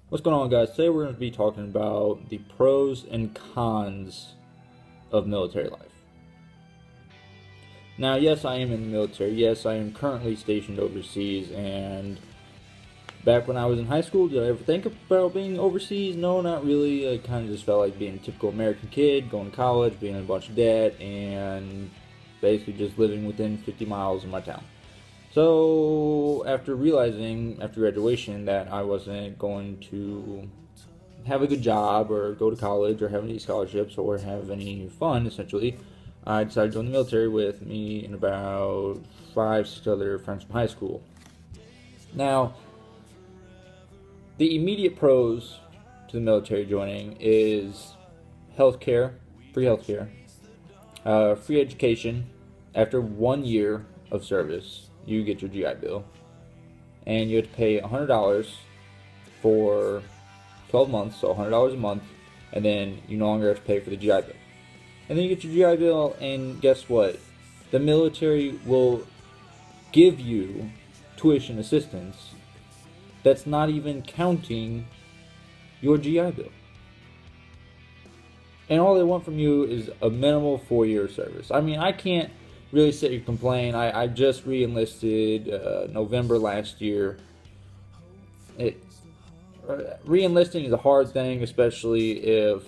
What's going on, guys? Today we're going to be talking about the pros and cons of military life. Now, yes, I am in the military. Yes, I am currently stationed overseas. And back when I was in high school, did I ever think about being overseas? No, not really. I kind of just felt like being a typical American kid, going to college, being in a bunch of debt, and basically just living within 50 miles of my town. So, after realizing after graduation that I wasn't going to have a good job or go to college or have any scholarships or have any fun, essentially, I decided to join the military with me and about 5, 6 other friends from high school. Now, the immediate pros to the military joining is healthcare, free healthcare, free education. After 1 year of service, you get your GI Bill, and you have to pay $100 for 12 months, so $100 a month, and then you no longer have to pay for the GI Bill. And then you get your GI Bill, and guess what? The military will give you tuition assistance that's not even counting your GI Bill. And all they want from you is a minimal 4 year service. I mean, I can't really sit here and complain. I just re enlisted November last year. It Re-enlisting is a hard thing, especially if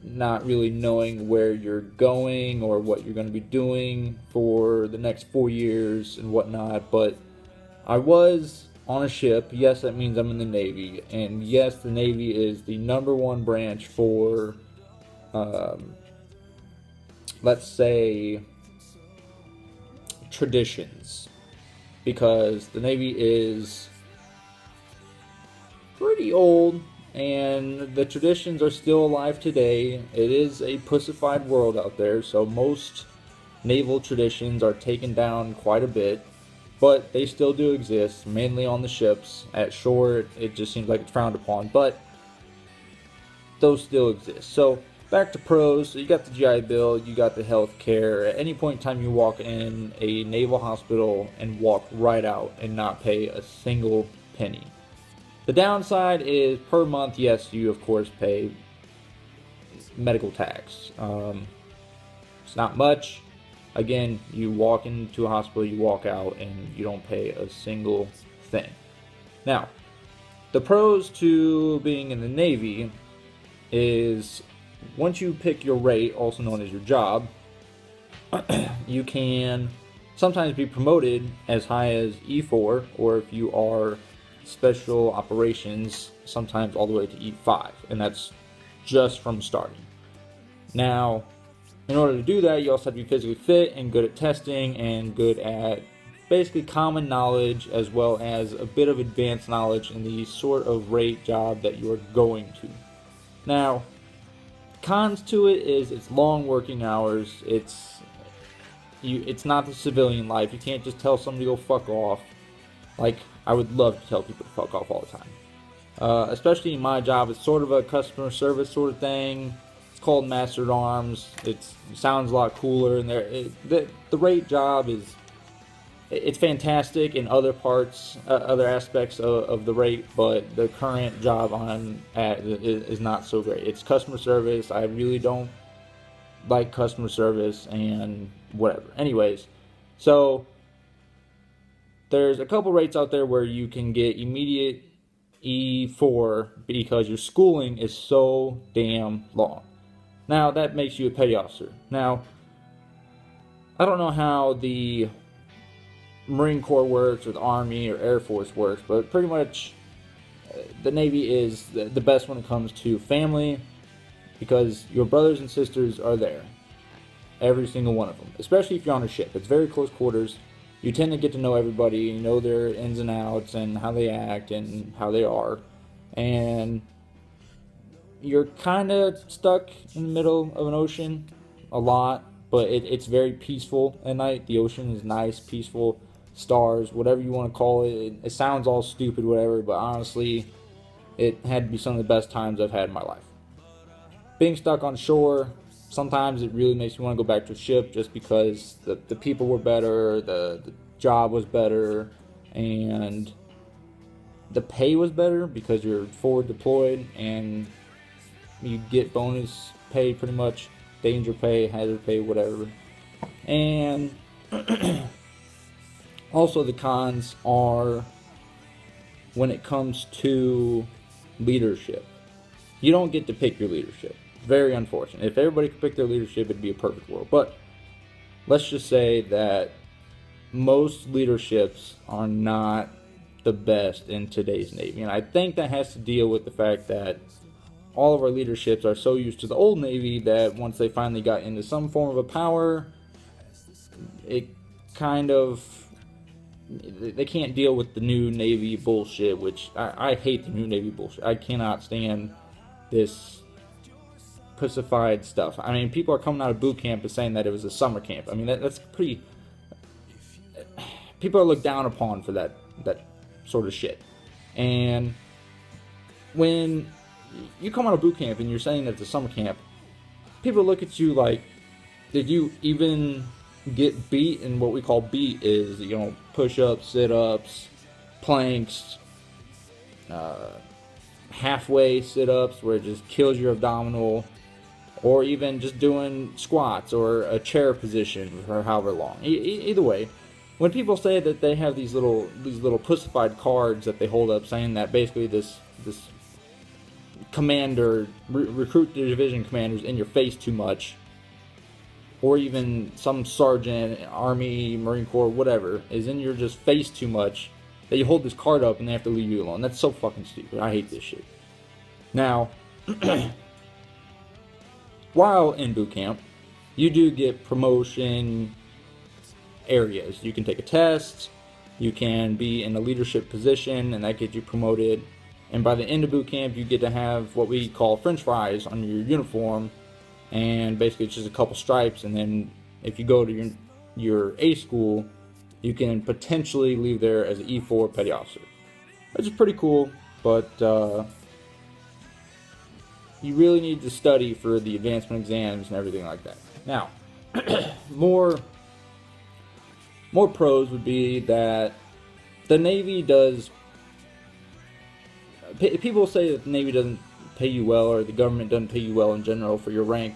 not really knowing where you're going or what you're going to be doing for the next 4 years and whatnot. But I was on a ship. Yes, that means I'm in the Navy, and yes, the Navy is the number one branch for, um, let's say, traditions, because the Navy is pretty old, and the traditions are still alive today. It is a pussified world out there, so most naval traditions are taken down quite a bit, but they still do exist, mainly on the ships. At shore, it just seems like it's frowned upon, but those still exist. So, back to pros. So you got the GI Bill, you got the health care. At any point in time, you walk in a naval hospital and walk right out and not pay a single penny. The downside is per month, yes, you of course pay medical tax. It's not much. Again, you walk into a hospital, you walk out, and you don't pay a single thing. Now, the pros to being in the Navy is once you pick your rate, also known as your job, you can sometimes be promoted as high as E4, or if you are special operations, sometimes all the way to E5, and that's just from starting. Now, in order to do that, you also have to be physically fit and good at testing and good at basically common knowledge as well as a bit of advanced knowledge in the sort of rate job that you are going to. Now, cons to it is it's long working hours. It's not the civilian life. You can't just tell somebody to go fuck off. Like, I would love to tell people to fuck off all the time. Especially in my job, it's sort of a customer service sort of thing. It's called Master at Arms. It sounds a lot cooler, and the rate job it's fantastic in other parts, other aspects of the rate, but the current job I'm at is not so great. It's customer service. I really don't like customer service and whatever. Anyways, so there's a couple rates out there where you can get immediate E4 because your schooling is so damn long. Now, that makes you a petty officer. Now, I don't know how the Marine Corps works or the Army or Air Force works, but pretty much the Navy is the best when it comes to family, because your brothers and sisters are there. Every single one of them. Especially if you're on a ship. It's very close quarters. You tend to get to know everybody, you know their ins and outs and how they act and how they are. And you're kind of stuck in the middle of an ocean a lot, but it's very peaceful at night. The ocean is nice, peaceful, stars, whatever you want to call it. It sounds all stupid, whatever, but honestly, it had to be some of the best times I've had in my life. Being stuck on shore, sometimes it really makes me want to go back to a ship just because the people were better, the job was better, and the pay was better because you're forward deployed and you get bonus pay pretty much, danger pay, hazard pay, whatever. And also the cons are when it comes to leadership. You don't get to pick your leadership. Very unfortunate. If everybody could pick their leadership, it'd be a perfect world. But let's just say that most leaderships are not the best in today's Navy. And I think that has to deal with the fact that all of our leaderships are so used to the old Navy that once they finally got into some form of a power, it kind of, they can't deal with the new Navy bullshit, which I hate the new Navy bullshit. I cannot stand this pussified stuff. I mean, people are coming out of boot camp and saying that it was a summer camp. I mean, that's pretty, people are looked down upon for that sort of shit. And when you come out of boot camp and you're saying that it's a summer camp, people look at you like, did you even get beat? And what we call beat is, you know, push-ups, sit-ups, planks, halfway sit-ups where it just kills your abdominal, or even just doing squats or a chair position for however long. Either way, when people say that they have these little pussified cards that they hold up saying that basically this commander, recruit the division commander's in your face too much, or even some sergeant, Army, Marine Corps, whatever, is in your just face too much, that you hold this card up and they have to leave you alone. That's so fucking stupid. I hate this shit. Now, while in boot camp, you do get promotion areas. You can take a test, you can be in a leadership position, and that gets you promoted. And by the end of boot camp, you get to have what we call French fries on your uniform, and basically it's just a couple stripes. And then if you go to your A school, you can potentially leave there as an E4 petty officer, which is pretty cool. But you really need to study for the advancement exams and everything like that. Now, more pros would be that the Navy does. People say that the Navy doesn't pay you well, or the government doesn't pay you well in general for your rank.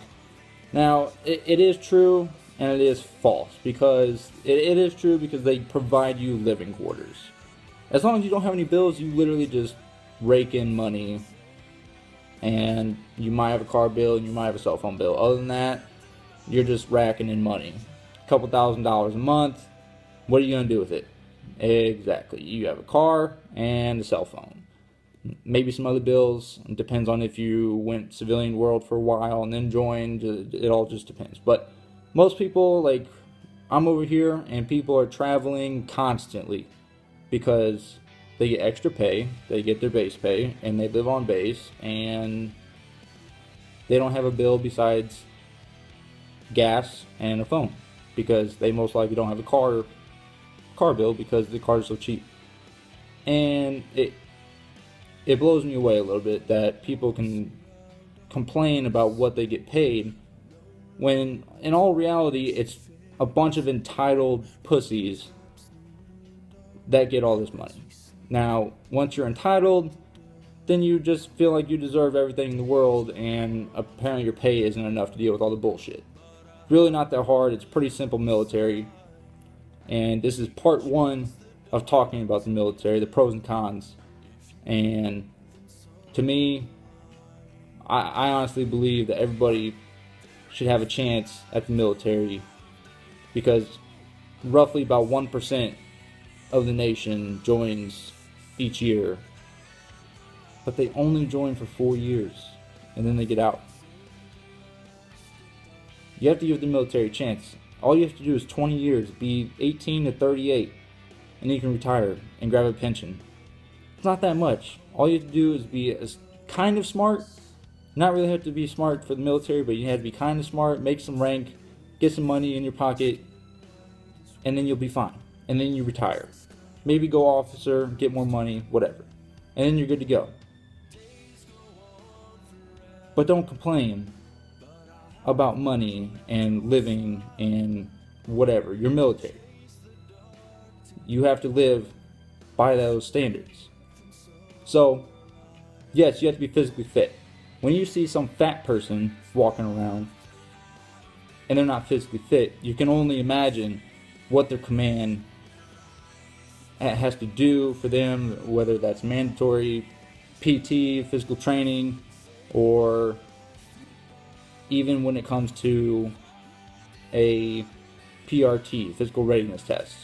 Now, it is true, and it is false, because it is true because they provide you living quarters. As long as you don't have any bills, you literally just rake in money, and you might have a car bill, and you might have a cell phone bill. Other than that, you're just racking in money. A couple $1,000s a month. What are you going to do with it? Exactly. You have a car and a cell phone. Maybe some other bills. It depends on if you went civilian world for a while and then joined. It all just depends. But most people, like, I'm over here and people are traveling constantly because they get extra pay, they get their base pay, and they live on base, and they don't have a bill besides gas and a phone, because they most likely don't have a car bill because the cars are so cheap. And it blows me away a little bit that people can complain about what they get paid when in all reality it's a bunch of entitled pussies that get all this money. Now, once you're entitled, then you just feel like you deserve everything in the world, and apparently your pay isn't enough to deal with all the bullshit. Really not that hard. It's pretty simple military. And this is part one of talking about the military, the pros and cons. And to me, I honestly believe that everybody should have a chance at the military, because roughly about 1% of the nation joins each year, but they only join for 4 years and then they get out. You have to give the military a chance. All you have to do is 20 years, be 18 to 38, and you can retire and grab a pension. It's not that much. All you have to do is be kind of smart. Not really have to be smart for the military, but you have to be kind of smart, make some rank, get some money in your pocket, and then you'll be fine. And then you retire. Maybe go officer, get more money, whatever. And then you're good to go. But don't complain about money and living and whatever. You're military. You have to live by those standards. So, yes, you have to be physically fit. When you see some fat person walking around and they're not physically fit, you can only imagine what their command has to do for them, whether that's mandatory PT, physical training, or even when it comes to a PRT, physical readiness test.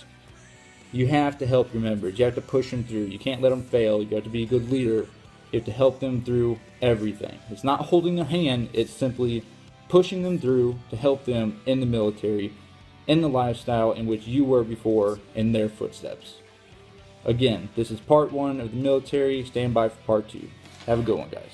You have to help your members. You have to push them through. You can't let them fail. You have to be a good leader. You have to help them through everything. It's not holding their hand. It's simply pushing them through to help them in the military, in the lifestyle in which you were before, in their footsteps. Again, this is part 1 of the military. Stand by for part 2. Have a good one, guys.